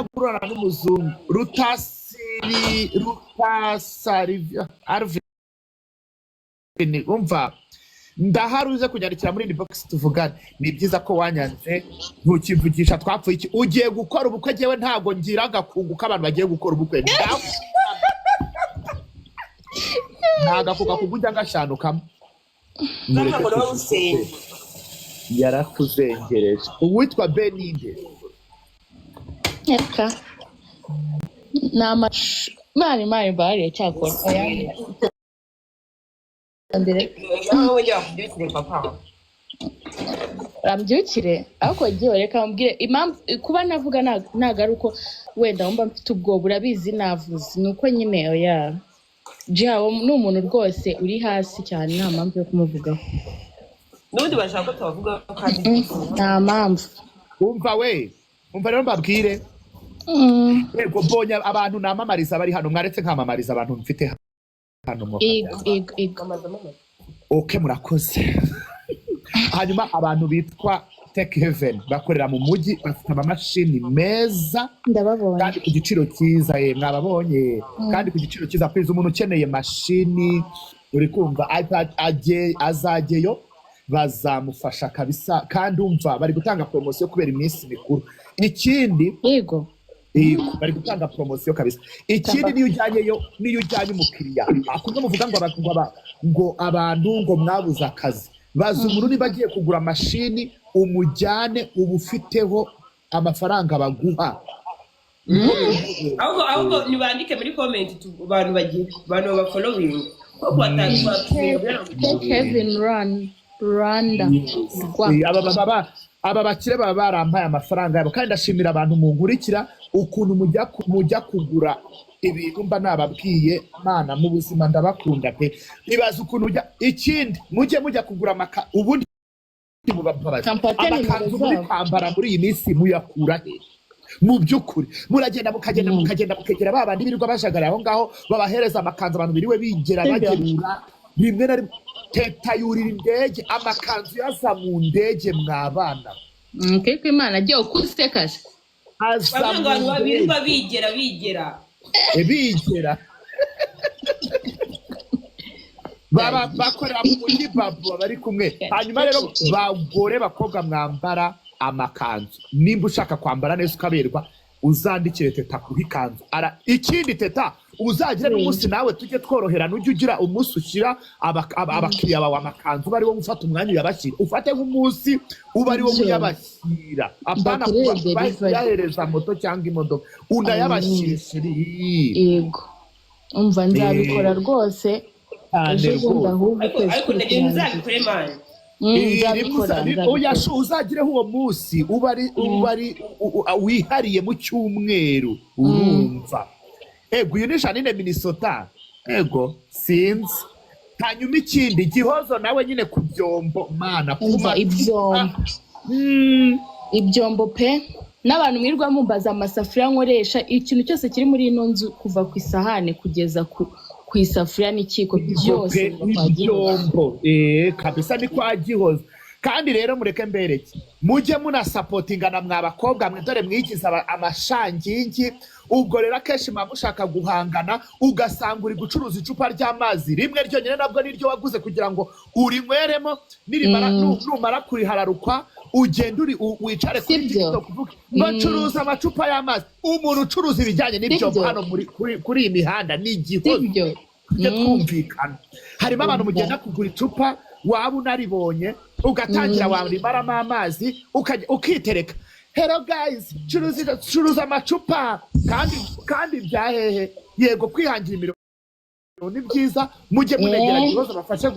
gurana n'umuzungu rutasari Arvin umva ndaharuze kunyandikira muri inbox tuvugane ni byiza ko wanyanze ntukivugisha twapfuye iki ugiye gukora ubukwe jewe ntago ngira agakunguka abantu bagiye gukora ubukwe nagakuka kugujya ngashanukamo yarakuzengereje uwitwa Beninde eka nama mari bari cyakora ayandi andere rambyukire ariko giye reka mbwire impamvu kuba navuga nagaruko wenda wumva mfite ubwo burabizi navuze nuko nyine oya Dgihadi ni umuntu rwose uri hasi cyane nta mpamvu yo kumuvugaho n'ubundi bashaka ko tubavuga kandi nta mpamvu umva rero mbabwire yego mbonye abantu namamariza bari hano mwaretse nkamamariza abantu mfite hano mu okay murakoze hanyuma abantu bitwa Tech Heaven bakorera mu mujyi bafite amamashini meza ndababonye kandi ku giciro cyiza mwababonye kandi ku giciro cyiza kwiza umuntu ukeneye mashini uri kumva azageyo bazamufasha kabisa kandi umva bari gutanga promotion kubera iminsi mikuru ikindi yego bari gutanga promotion kabisa ikindi niyo ujyanye umukiriya akunze muvuga ngo abantu ngo mwabuze akazi baza umuntu niba agiye kugura mashini umujyane ubufiteho amafaranga baguha ahubwo nibandike muri comment abantu bagiye abantu ba following Kevin Rwanda aba bakire baba barampaye amafaranga yabo kandi ndashimira abantu munkurikira ukuntu mujya kugura ibintu mba nababwiye mana mu buzima ndabakunda pe nibaza ukuntu ikindi mujya kugura ubundi amakanzu muri kwambara muri iyi minsi muyakura he mu by'ukuri muragenda mukegera babandi birirwa bajagara aho ngaho babahereza amakanzu abantu biriwe bigera bagerura rimwe na rimwe teta yurira indege amakanzu yaza mu ndege mwabana kiko imana agiye ukusekaje abantu babirirwa bigera bakorera mu mujyi babo bari kumwe hanyuma rero bagore bakobwa mwambara amakanzu nimba ushaka kwambara neza ukaberwa uzandikire teta kuha ikanzu ikindi teta uzagire n'umunsi nawe tujye tworoherana ujye ugira umunsi ushyira abakiriya bawe amakanzu uba ari wo gufata umwanya uyabashyira ufate nk'umunsi uba ari wo uyabashyira apana kuyahereza moto cyangwa imodoka unayabashyire yego umva nzabikora rwose ejo ndahubwo ariko nzabikore mani uzagireho uwo munsi uba ari wihariye mu cyumweru urumva uyu ni Janine Minnesota sinzi hanyuma ikindi Gihozo nawe nyine ku byombo mana kumva ibyombo pe n'abantu mwirwa mumbaza amasafuriya nkoresha ikintu cyose kiri muri ino nzu kuva ku isahane kugeza ku isafuriya n'ikiko byose ibyombo kabisa ni kwa Gihozo kandi rero mureke mbereke mujye munasapotingana mwabakobwa mwe dore mwigize amashangingi ubwo rero akenshi mwaba mushaka guhangana ugasanga uri gucuruza icupa ry'amazi rimwe ryonyine nabwo niryo waguze kugira ngo urinyweremo numara kurihararukwa ugenda wicare kuri TikTok uvuga bacuruza amacupa y'amazi umuntu ucuruza ibijyanye n'ibyo hano kuri iyi mihanda ni Gihozo tujye twumvikana harimo abantu mugenda kugura icupa waba unaribonye ugatangira warimaramo amazi ukitereka hello guys curuza amacupa kandi byahehe yego kwihangira imirimo ni byiza mujye munegera Gihozo bafashe